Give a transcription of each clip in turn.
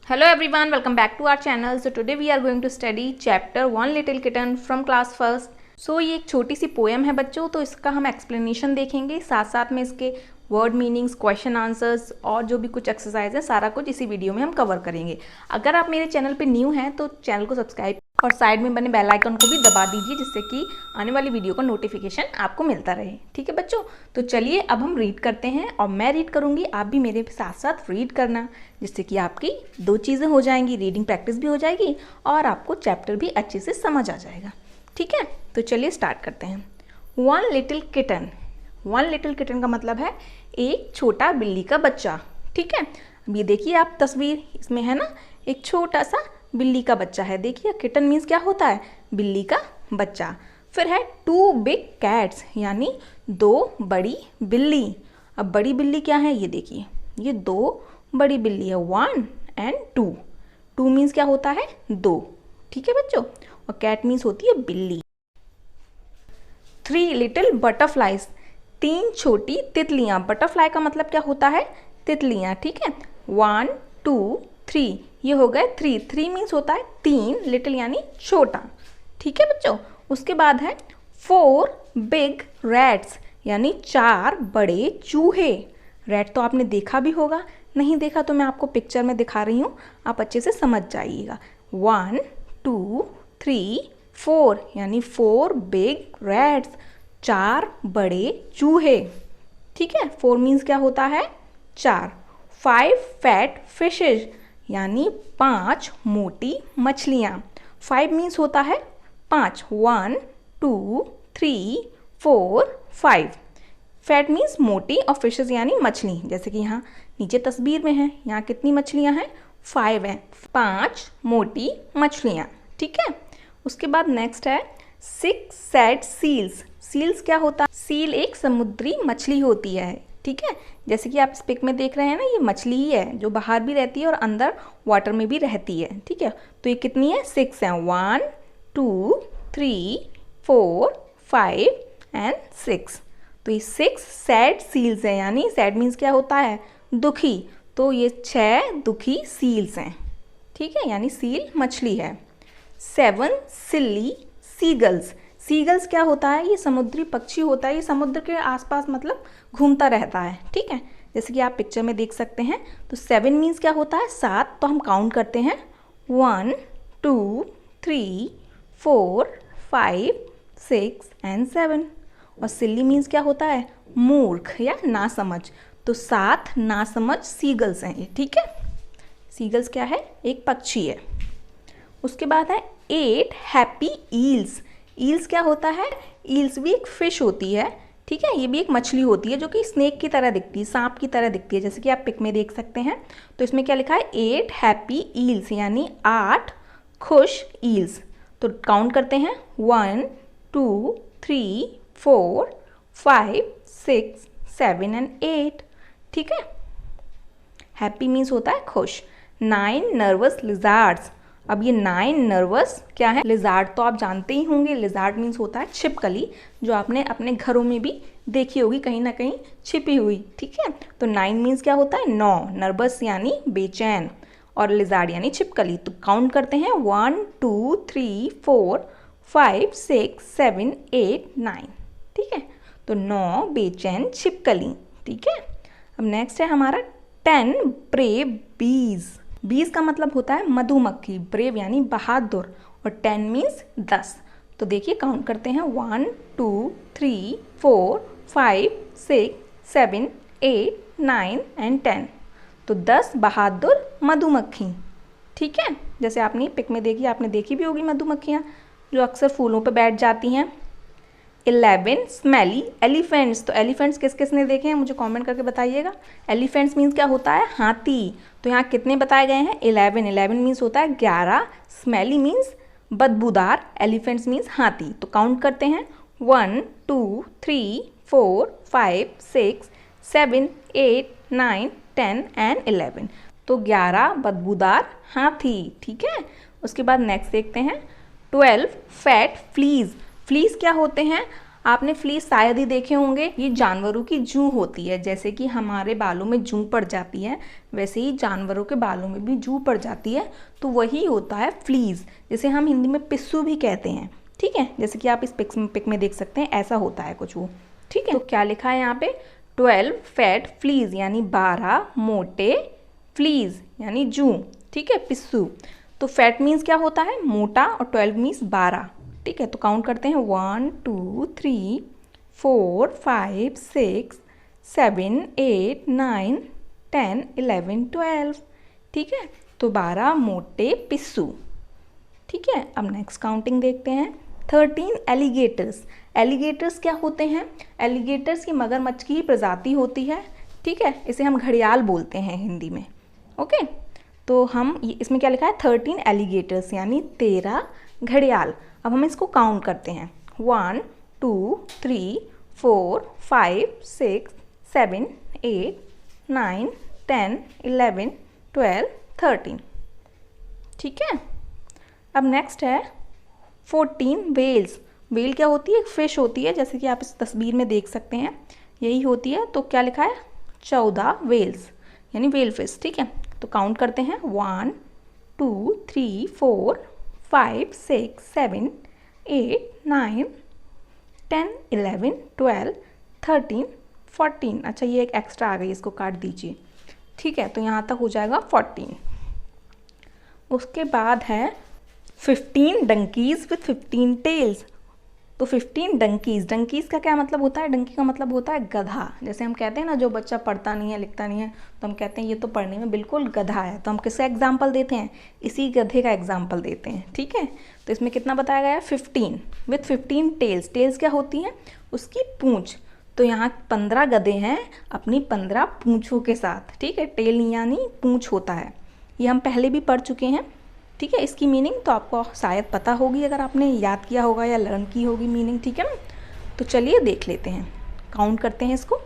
Hello everyone, welcome back to our channel. So today we are going to study chapter One Little Kitten from class first. So ये एक छोटी सी poem है बच्चों, तो इसका हम एक्सप्लेनेशन देखेंगे, साथ साथ में इसके वर्ड मीनिंग्स, क्वेश्चन आंसर्स और जो भी कुछ एक्सरसाइज है सारा कुछ इसी वीडियो में हम कवर करेंगे। अगर आप मेरे चैनल पे न्यू हैं तो चैनल को सब्सक्राइब और साइड में बने बेल आइकन को भी दबा दीजिए, जिससे कि आने वाली वीडियो का नोटिफिकेशन आपको मिलता रहे। ठीक है बच्चों, तो चलिए अब हम रीड करते हैं और मैं रीड करूँगी, आप भी मेरे साथ साथ रीड करना, जिससे कि आपकी दो चीज़ें हो जाएंगी, रीडिंग प्रैक्टिस भी हो जाएगी और आपको चैप्टर भी अच्छे से समझ आ जाएगा। ठीक है, तो चलिए स्टार्ट करते हैं। One little kitten. One little kitten का मतलब है एक छोटा बिल्ली का बच्चा। ठीक है, अब ये देखिए आप तस्वीर, इसमें है ना एक छोटा सा बिल्ली का बच्चा है। देखिए किटन मीन्स क्या होता है, बिल्ली का बच्चा। फिर है टू बिग कैट्स, यानी दो बड़ी बिल्ली। अब बड़ी बिल्ली क्या है, ये देखिए ये दो बड़ी बिल्ली है, one and two. Two means क्या होता है, दो। ठीक है बच्चों, और कैट मीन्स होती है बिल्ली। थ्री लिटिल बटरफ्लाइज, तीन छोटी तितलियां। बटरफ्लाई का मतलब क्या होता है, तितलियां। ठीक है, वन टू थ्री, ये हो गए थ्री। थ्री मीन्स होता है तीन, लिटिल यानी छोटा। ठीक है बच्चों, उसके बाद है फोर बिग रैट्स, यानी चार बड़े चूहे। रैट तो आपने देखा भी होगा, नहीं देखा तो मैं आपको पिक्चर में दिखा रही हूँ, आप अच्छे से समझ जाइएगा। वन टू थ्री फोर, यानी फोर बिग रैट्स, चार बड़े चूहे। ठीक है, फोर मीन्स क्या होता है, चार। फाइव फैट फिशेज, यानी पांच मोटी मछलियाँ। फाइव मीन्स होता है पाँच, one two three four five. Fat means मोटी और फिशेज यानी मछली, जैसे कि यहाँ नीचे तस्वीर में है, यहाँ कितनी मछलियाँ हैं, फाइव हैं, पांच मोटी मछलियाँ। ठीक है, उसके बाद नेक्स्ट है सिक्स सैड सील्स। सील्स क्या होता है, सील एक समुद्री मछली होती है। ठीक है, जैसे कि आप इस पिक में देख रहे हैं ना, ये मछली ही है जो बाहर भी रहती है और अंदर वाटर में भी रहती है। ठीक है, तो ये कितनी है, सिक्स है, one two three four five and six. तो ये सिक्स सैड सील्स हैं, यानी सैड मीन्स क्या होता है, दुखी। तो ये छह दुखी सील्स हैं। ठीक है, यानी सील मछली है। सेवन सिली सीगल्स। सीगल्स क्या होता है, ये समुद्री पक्षी होता है, ये समुद्र के आसपास मतलब घूमता रहता है। ठीक है, जैसे कि आप पिक्चर में देख सकते हैं। तो सेवन मीन्स क्या होता है, सात। तो हम काउंट करते हैं, one two three four five six and seven. और सिल्ली मीन्स क्या होता है, मूर्ख या नासमझ। तो सात नासमझ सीगल्स हैं ये। ठीक है, सीगल्स क्या है, एक पक्षी है। उसके बाद है एट हैप्पी ईल्स। ईल्स क्या होता है, ईल्स भी एक फिश होती है। ठीक है, ये भी एक मछली होती है जो कि स्नेक की तरह दिखती है, सांप की तरह दिखती है, जैसे कि आप पिक में देख सकते हैं। तो इसमें क्या लिखा है, एट हैप्पी ईल्स, यानी आठ खुश ईल्स। तो काउंट करते हैं, one two three four five six seven and eight. ठीक है, हैप्पी मीन्स होता है खुश। Nine nervous lizards. अब ये नाइन नर्वस क्या है, लिजार्ड तो आप जानते ही होंगे, लिजार्ड मीन्स होता है छिपकली, जो आपने अपने घरों में भी देखी होगी कहीं ना कहीं छिपी हुई। ठीक है, तो नाइन मीन्स क्या होता है, नौ। नर्वस यानी बेचैन और लिजार्ड यानी छिपकली। तो काउंट करते हैं, one two three four five six seven eight nine. ठीक है, तो नौ बेचैन छिपकली। ठीक है, अब नेक्स्ट है हमारा टेन ब्रेव बीज। बीज का मतलब होता है मधुमक्खी, ब्रेव यानी बहादुर, और टेन मीन्स 10। तो देखिए काउंट करते हैं, one two three four five six seven eight nine and 10। तो 10 बहादुर मधुमक्खी। ठीक है, जैसे आपने पिक में देखी, आपने देखी भी होगी मधुमक्खियाँ जो अक्सर फूलों पर बैठ जाती हैं। 11 स्मेली एलिफेंट्स। तो एलिफेंट्स किस किस ने देखे हैं, मुझे कमेंट करके बताइएगा। एलिफेंट्स मीन्स क्या होता है, हाथी। तो यहाँ कितने बताए गए हैं, 11। 11 मीन्स होता है 11। स्मेली मीन्स बदबूदार, एलिफेंट्स मीन्स हाथी। तो काउंट करते हैं, one two three four five six seven eight nine 10 and 11। तो 11 बदबूदार हाथी। ठीक है, उसके बाद नेक्स्ट देखते हैं 12 फैट फ्लीज। फ्लीज क्या होते हैं, आपने फ्लीज शायद ही देखे होंगे, ये जानवरों की जूं होती है। जैसे कि हमारे बालों में जूं पड़ जाती है, वैसे ही जानवरों के बालों में भी जूं पड़ जाती है, तो वही होता है फ्लीज, जिसे हम हिंदी में पिस्सू भी कहते हैं। ठीक है, जैसे कि आप इस पिक में देख सकते हैं, ऐसा होता है कुछ वो। ठीक है, तो क्या लिखा है यहाँ पे, 12 फैट फ्लीज यानी 12 मोटे फ्लीज यानी जूं। ठीक है, पिस्सू। तो फैट मीन्स क्या होता है, मोटा, और 12 मीन्स 12। ठीक है, तो काउंट करते हैं, 1 2 3 4 5 6 7 8 9 10 11 12। ठीक है, तो 12 मोटे पिस्सू। ठीक है, अब नेक्स्ट काउंटिंग देखते हैं। 13 एलिगेटर्स। एलिगेटर्स क्या होते हैं, एलिगेटर्स की मगरमच्छ की प्रजाति होती है। ठीक है, इसे हम घड़ियाल बोलते हैं हिंदी में। ओके, तो हम इसमें क्या लिखा है, 13 एलिगेटर्स यानी 13 घड़ियाल। अब हम इसको काउंट करते हैं, 1 2 3 4 5 6 7 8 9 10 11 12 13। ठीक है, अब नेक्स्ट है 14 वेल्स। वेल क्या होती है, एक फिश होती है, जैसे कि आप इस तस्वीर में देख सकते हैं, यही होती है। तो क्या लिखा है, 14 वेल्स यानी वेल फिश। ठीक है, तो काउंट करते हैं, 1 2 3 4 5 6 7 8 9 10 11 12 13 14। अच्छा, ये एक एक्स्ट्रा आ गई, इसको काट दीजिए। ठीक है, तो यहाँ तक हो जाएगा 14। उसके बाद है 15 डंकीज विथ 15 टेल्स। तो 15 डंकीज, डंकीज का क्या मतलब होता है, डंकी का मतलब होता है गधा। जैसे हम कहते हैं ना, जो बच्चा पढ़ता नहीं है, लिखता नहीं है, तो हम कहते हैं ये तो पढ़ने में बिल्कुल गधा है। तो हम किसका एग्जाम्पल देते हैं, इसी गधे का एग्जाम्पल देते हैं। ठीक है, तो इसमें कितना बताया गया है, 15 विथ 15 टेल्स। टेल्स क्या होती हैं, उसकी पूंछ। तो यहाँ 15 गधे हैं अपनी 15 पूंछों के साथ। ठीक है, टेल यानी पूंछ होता है, ये हम पहले भी पढ़ चुके हैं। ठीक है, इसकी मीनिंग तो आपको शायद पता होगी, अगर आपने याद किया होगा या लर्न की होगी मीनिंग। ठीक है ना, तो चलिए देख लेते हैं, काउंट करते हैं इसको,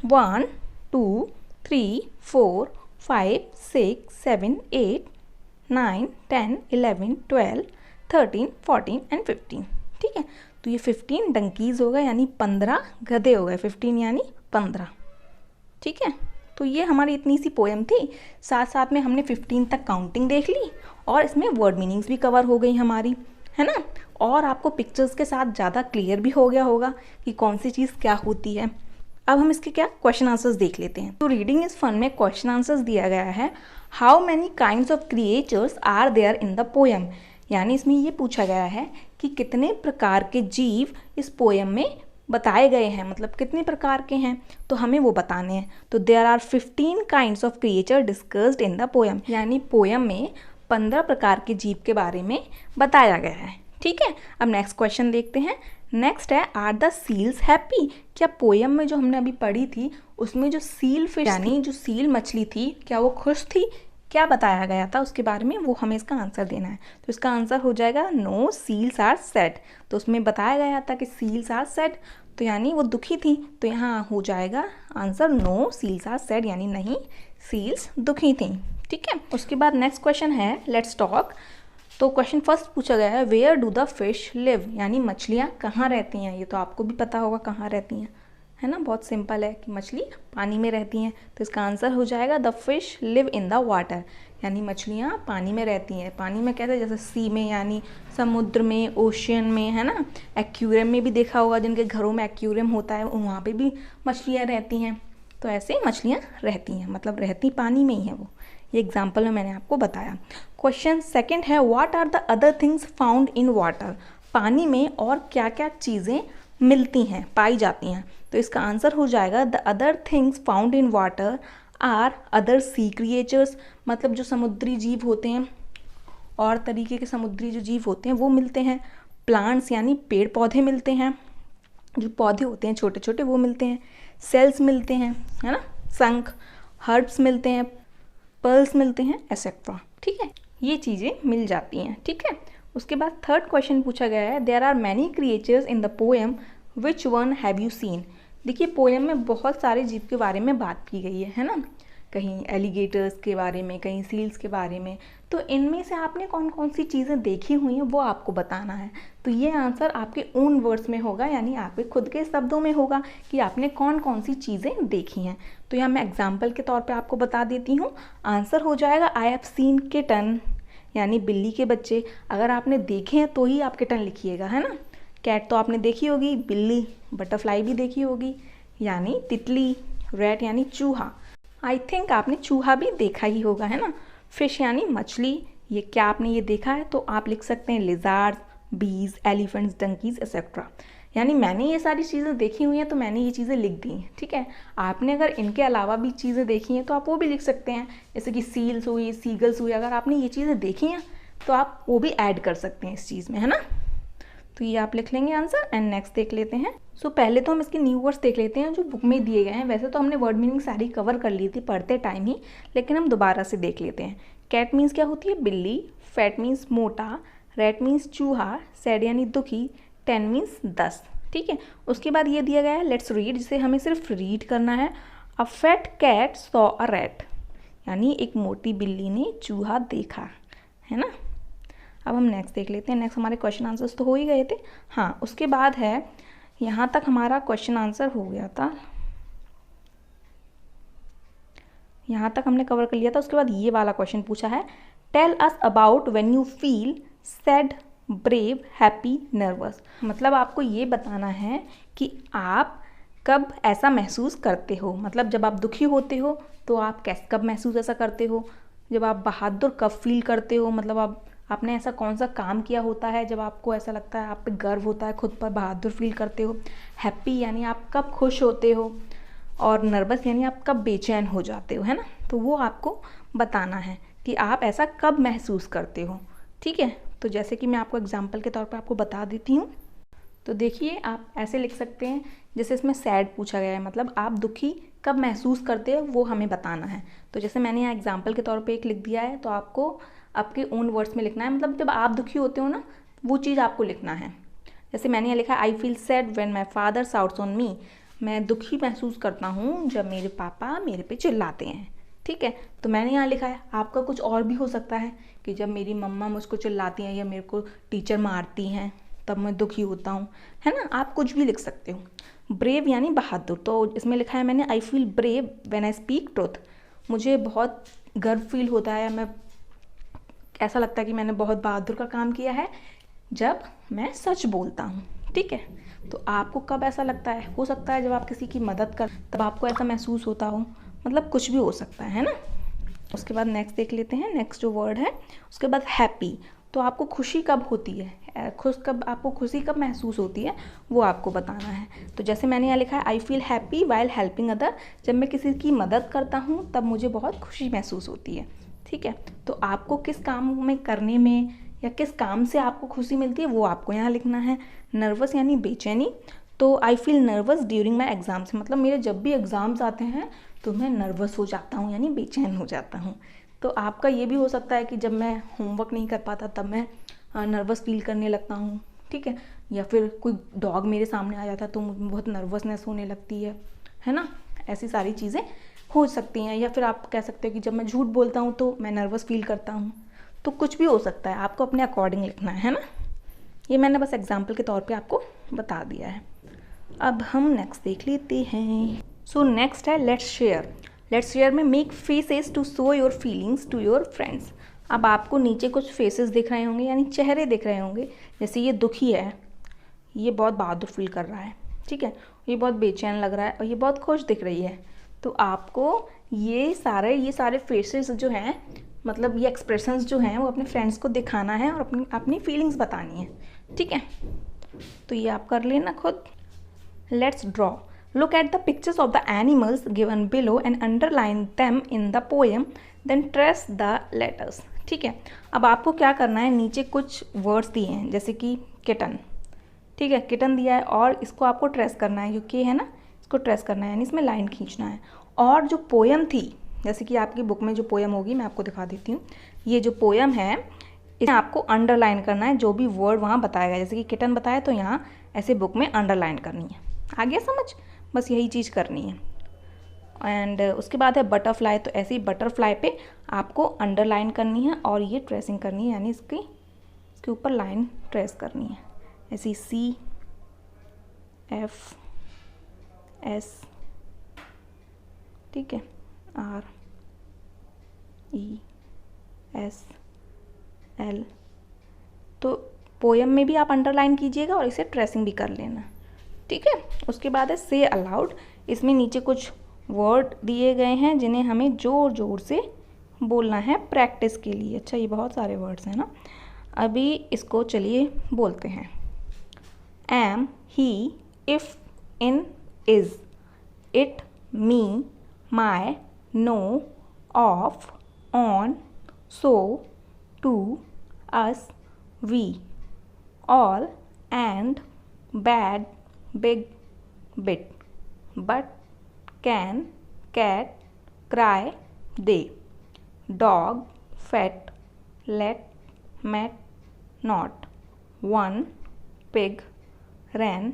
1 2 3 4 5 6 7 8 9 10 11 12 13 14 एंड 15। ठीक है, तो ये 15 डंकीज हो गए यानी 15 गधे हो गए, 15 यानी 15। ठीक है, तो ये हमारी इतनी सी पोएम थी। साथ साथ में हमने 15 तक काउंटिंग देख ली, और इसमें वर्ड मीनिंग्स भी कवर हो गई हमारी, है ना। और आपको पिक्चर्स के साथ ज़्यादा क्लियर भी हो गया होगा कि कौन सी चीज़ क्या होती है। अब हम इसके क्या क्वेश्चन आंसर्स देख लेते हैं। तो रीडिंग इज फन में क्वेश्चन आंसर्स दिया गया है, how many kinds of creatures are there in the poem. यानी इसमें ये पूछा गया है कि कितने प्रकार के जीव इस पोएम में बताए गए हैं, मतलब कितने प्रकार के हैं, तो हमें वो बताने हैं। तो there are 15 kinds of creature discussed in the poem, यानी पोएम में 15 प्रकार के जीव के बारे में बताया गया है। ठीक है, अब नेक्स्ट क्वेश्चन देखते हैं। नेक्स्ट है, आर द सील्स हैप्पी। क्या पोएम में जो हमने अभी पढ़ी थी उसमें जो सील फिश यानी जो सील मछली थी, क्या वो खुश थी, क्या बताया गया था उसके बारे में, वो हमें इसका आंसर देना है। तो इसका आंसर हो जाएगा नो सील्स आर सैड। तो उसमें बताया गया था कि सील्स आर सैड, तो यानी वो दुखी थी, तो यहाँ हो जाएगा answer no seals are sad, यानी नहीं सील्स दुखी थी। ठीक है, उसके बाद नेक्स्ट क्वेश्चन है, लेट्स टॉक। तो क्वेश्चन फर्स्ट पूछा गया है, where do the fish live, यानी मछलियाँ कहाँ रहती हैं। ये तो आपको भी पता होगा कहाँ रहती हैं, है ना, बहुत सिंपल है कि मछली पानी में रहती हैं। तो इसका आंसर हो जाएगा the fish live in the water, यानी मछलियाँ पानी में रहती हैं। पानी में कहते हैं जैसे सी में, यानी समुद्र में, ओशियन में, है ना। एक्वेरियम में भी देखा होगा, जिनके घरों में एक्वेरियम होता है वहाँ पे भी मछलियाँ रहती हैं। तो ऐसे मछलियाँ रहती हैं, मतलब रहती पानी में ही है वो। ये एग्जाम्पल में मैंने आपको बताया। क्वेश्चन सेकंड है, what are the other things found in water. पानी में और क्या क्या चीज़ें मिलती हैं, पाई जाती हैं। तो इसका आंसर हो जाएगा the other things found in water are other sea creatures, मतलब जो समुद्री जीव होते हैं और तरीके के समुद्री जो जीव होते हैं वो मिलते हैं। प्लांट्स यानी पेड़ पौधे मिलते हैं, जो पौधे होते हैं छोटे छोटे वो मिलते हैं। सेल्स मिलते हैं, है ना, शंख, हर्ब्स मिलते हैं, पर्ल्स मिलते हैं, एसेट्रा। ठीक है, ये चीज़ें मिल जाती हैं। ठीक है, उसके बाद थर्ड क्वेश्चन पूछा गया है, there are many creatures in the poem, which one have you seen. देखिए पोएम में बहुत सारे जीव के बारे में बात की गई है ना। कहीं एलिगेटर्स के बारे में, कहीं सील्स के बारे में। तो इनमें से आपने कौन कौन सी चीज़ें देखी हुई हैं वो आपको बताना है। तो ये आंसर आपके ओन वर्ड्स में होगा, यानी आपके खुद के शब्दों में होगा कि आपने कौन कौन सी चीज़ें देखी हैं। तो यहाँ मैं एग्जाम्पल के तौर पे आपको बता देती हूँ। आंसर हो जाएगा आई हैव सीन किटन, यानी बिल्ली के बच्चे। अगर आपने देखे हैं तो ही आप किटन लिखिएगा, है ना। कैट तो आपने देखी होगी, बिल्ली, बटरफ्लाई भी देखी होगी यानी तितली, रैट यानी चूहा। आई थिंक आपने चूहा भी देखा ही होगा, है ना। फिश यानी मछली, ये क्या आपने ये देखा है, तो आप लिख सकते हैं लिजार्ड्स, बीज, एलिफेंट्स, डंकीज एक्सेट्रा। यानी मैंने ये सारी चीज़ें देखी हुई हैं तो मैंने ये चीज़ें लिख दी हैं, ठीक है। आपने अगर इनके अलावा भी चीज़ें देखी हैं तो आप वो भी लिख सकते हैं, जैसे कि सील्स हुई, सीगल्स हुई। अगर आपने ये चीज़ें देखी हैं तो आप वो भी ऐड कर सकते हैं इस चीज़ में, है ना। तो ये आप लिख लेंगे आंसर। एंड नेक्स्ट देख लेते हैं। सो पहले तो हम इसके न्यू वर्ड्स देख लेते हैं जो बुक में दिए गए हैं। वैसे तो हमने वर्ड मीनिंग सारी कवर कर ली थी पढ़ते टाइम ही, लेकिन हम दोबारा से देख लेते हैं। कैट मीन्स क्या होती है, बिल्ली। फैट मीन्स मोटा। रैट मीन्स चूहा। सैड यानी दुखी। 10 मीन्स 10, ठीक है। उसके बाद ये दिया गया है लेट्स रीड, जिसे हमें सिर्फ रीड करना है। A fat cat saw a rat, यानी एक मोटी बिल्ली ने चूहा देखा, है ना। अब हम नेक्स्ट देख लेते हैं। नेक्स्ट हमारे क्वेश्चन आंसर्स तो हो ही गए थे। हाँ, उसके बाद है, यहाँ तक हमारा क्वेश्चन आंसर हो गया था, यहाँ तक हमने कवर कर लिया था। उसके बाद ये वाला क्वेश्चन पूछा है, tell us about when you feel sad, brave, happy, nervous. मतलब आपको ये बताना है कि आप कब ऐसा महसूस करते हो। मतलब जब आप दुखी होते हो तो आप कब महसूस ऐसा करते हो। जब आप बहादुर कब फील करते हो, मतलब आपने ऐसा कौन सा काम किया होता है जब आपको ऐसा लगता है, आप पे गर्व होता है, खुद पर बहादुर फील करते हो। हैप्पी यानी आप कब खुश होते हो, और नर्वस यानी आप कब बेचैन हो जाते हो, है ना। तो वो आपको बताना है कि आप ऐसा कब महसूस करते हो, ठीक है। तो जैसे कि मैं आपको एग्जाम्पल के तौर पर आपको बता देती हूँ। तो देखिए, आप ऐसे लिख सकते हैं, जैसे इसमें सैड पूछा गया है, मतलब आप दुखी कब महसूस करते हो वो हमें बताना है। तो जैसे मैंने यहाँ एग्जाम्पल के तौर पे एक लिख दिया है, तो आपको आपके ओन वर्ड्स में लिखना है। मतलब जब आप दुखी होते हो ना, वो चीज़ आपको लिखना है। जैसे मैंने यहाँ लिखा है I feel sad when my father shouts on me. मैं दुखी महसूस करता हूँ जब मेरे पापा मेरे पे चिल्लाते हैं, ठीक है। तो मैंने यहाँ लिखा है। आपका कुछ और भी हो सकता है कि जब मेरी मम्मा मुझको चिल्लाती हैं या मेरे को टीचर मारती हैं तब मैं दुखी होता हूँ, है ना। आप कुछ भी लिख सकते हो। ब्रेव यानी बहादुर, तो इसमें लिखा है मैंने I feel brave when I speak truth. मुझे बहुत गर्व फील होता है, मैं ऐसा लगता है कि मैंने बहुत बहादुर का काम किया है जब मैं सच बोलता हूँ, ठीक है। तो आपको कब ऐसा लगता है, हो सकता है जब आप किसी की मदद कर तब आपको ऐसा महसूस होता हो, मतलब कुछ भी हो सकता है ना। उसके बाद नेक्स्ट देख लेते हैं। नेक्स्ट जो वर्ड है उसके बाद हैप्पी। तो आपको खुशी कब होती है, आपको खुशी कब महसूस होती है वो आपको बताना है। तो जैसे मैंने यहाँ लिखा है I feel happy while helping other. जब मैं किसी की मदद करता हूँ तब मुझे बहुत खुशी महसूस होती है, ठीक है। तो आपको किस काम में करने में या किस काम से आपको खुशी मिलती है वो आपको यहाँ लिखना है। नर्वस यानी बेचैनी, तो I feel nervous during my exams. मतलब मेरे जब भी एग्ज़ाम्स आते हैं तो मैं नर्वस हो जाता हूँ, यानी बेचैन हो जाता हूँ। तो आपका ये भी हो सकता है कि जब मैं होमवर्क नहीं कर पाता तब मैं नर्वस फील करने लगता हूँ, ठीक है। या फिर कोई डॉग मेरे सामने आ जाता है तो मुझे बहुत नर्वसनेस होने लगती है ना। ऐसी सारी चीज़ें हो सकती हैं। या फिर आप कह सकते हो कि जब मैं झूठ बोलता हूँ तो मैं नर्वस फील करता हूँ। तो कुछ भी हो सकता है, आपको अपने अकॉर्डिंग लिखना है ना। ये मैंने बस एग्जाम्पल के तौर पे आपको बता दिया है। अब हम नेक्स्ट देख लेते हैं। सो नेक्स्ट है लेट्स शेयर। लेट्स शेयर में make faces to show your feelings to your friends. अब आपको नीचे कुछ फेसेस दिख रहे होंगे, यानी चेहरे दिख रहे होंगे। जैसे ये दुखी है, ये बहुत बहादुर फील कर रहा है, ठीक है। ये बहुत बेचैन लग रहा है और ये बहुत खुश दिख रही है। तो आपको ये सारे फेसेस जो हैं, मतलब ये एक्सप्रेशंस जो हैं वो अपने फ्रेंड्स को दिखाना है और अपनी फीलिंग्स बतानी है, ठीक है। तो ये आप कर लेना खुद। Let's draw. Look at the pictures of the animals given below and underline them in the poem, then trace the letters, ठीक है। अब आपको क्या करना है, नीचे कुछ वर्ड्स दिए हैं जैसे कि किटन, ठीक है। किटन दिया है और इसको आपको ट्रेस करना है, क्योंकि है ना, इसको ट्रेस करना है, यानी इसमें लाइन खींचना है। और जो पोएम थी, जैसे कि आपकी बुक में जो पोएम होगी मैं आपको दिखा देती हूँ। ये जो पोएम है इसे आपको अंडरलाइन करना है, जो भी वर्ड वहाँ बताया गया। जैसे कि किटन बताया तो यहाँ ऐसे बुक में अंडरलाइन करनी है। आ गया समझ? बस यही चीज़ करनी है। एंड उसके बाद है बटरफ्लाई। तो ऐसे ही बटरफ्लाई पे आपको अंडरलाइन करनी है और ये ट्रेसिंग करनी है, यानी इसके ऊपर लाइन ट्रेस करनी है। ऐसी CF S, ठीक है, RES L। तो पोएम में भी आप अंडरलाइन कीजिएगा और इसे ट्रेसिंग भी कर लेना, ठीक है। उसके बाद है से अलाउड। इसमें नीचे कुछ वर्ड दिए गए हैं जिन्हें हमें ज़ोर ज़ोर से बोलना है प्रैक्टिस के लिए। अच्छा, ये बहुत सारे वर्ड्स हैं ना। अभी इसको चलिए बोलते हैं। Am, he, if, in, is, it, me, my, no, of, on, so, to, us, we, all, and, bad, big, bit, but, can, cat, cry, they, dog, fat, let, met, not, one, pig, ran,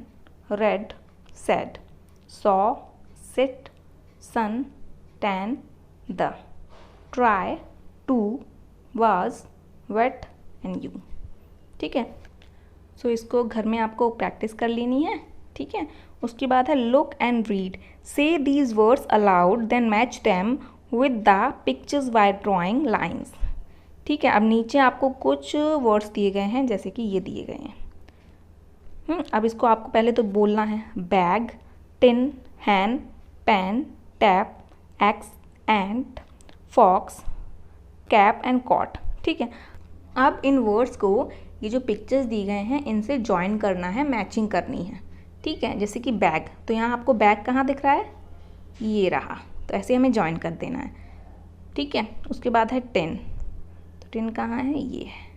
read, said, saw, sit, sun, tan, the, try, to, was, wet and you, ठीक है। सो इसको घर में आपको practice कर लेनी है, ठीक है। उसके बाद है look and read. Say these words aloud then match them with the pictures by drawing lines, ठीक है। अब नीचे आपको कुछ वर्ड्स दिए गए हैं, जैसे कि ये दिए गए हैं। अब इसको आपको पहले तो बोलना है। Bag, tin, hen, pen, tap, ax, ant, fox, cap and cot, ठीक है। अब इन वर्ड्स को ये जो पिक्चर्स दिए गए हैं इनसे ज्वाइन करना है, मैचिंग करनी है, ठीक है। जैसे कि बैग, तो यहाँ आपको बैग कहाँ दिख रहा है, ये रहा, तो ऐसे हमें ज्वाइन कर देना है, ठीक है। उसके बाद है टिन, तो टिन कहाँ है, ये है।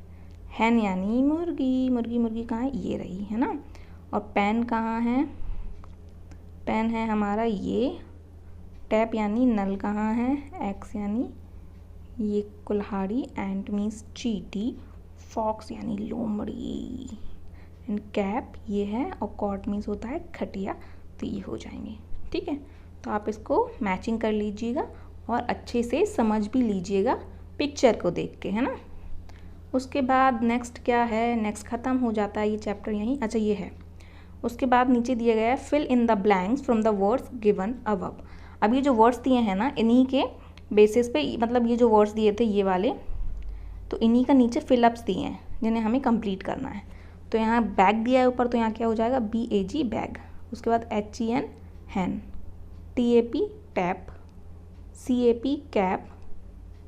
हैन यानी मुर्गी, मुर्गी मुर्गी कहाँ है, ये रही, है ना। और पेन कहाँ है, पेन है हमारा ये। टैप यानी नल कहाँ है, एक्स यानी ये कुल्हाड़ी, एंड मीन्स चींटी, फॉक्स यानी लोमड़ी, एंड कैप ये है, और कॉट मीन्स होता है खटिया, तो ये हो जाएंगे, ठीक है। तो आप इसको मैचिंग कर लीजिएगा और अच्छे से समझ भी लीजिएगा पिक्चर को देख के, है ना। उसके बाद नेक्स्ट क्या है, नेक्स्ट ख़त्म हो जाता है ये चैप्टर यहीं। अच्छा, ये है। उसके बाद नीचे दिया गया है fill in the blanks from the words given above. अब ये जो वर्ड्स दिए हैं ना, इन्हीं के बेसिस पे, मतलब ये जो वर्ड्स दिए थे ये वाले, तो इन्हीं का नीचे फिलअप्स दिए हैं जिन्हें हमें कंप्लीट करना है। तो यहाँ बैग दिया है ऊपर, तो यहाँ क्या हो जाएगा, BAG बैग। उसके बाद HEN hen, TAP tap, CAP cap,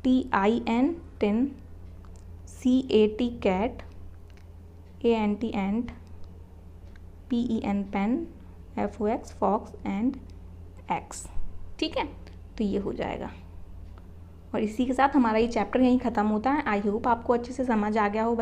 TIN tin, CAT cat, ANT ant, PEN pen, FOX fox and X, ठीक है। तो ये हो जाएगा और इसी के साथ हमारा ये चैप्टर यहीं ख़त्म होता है। आई होप आपको अच्छे से समझ आ गया हो।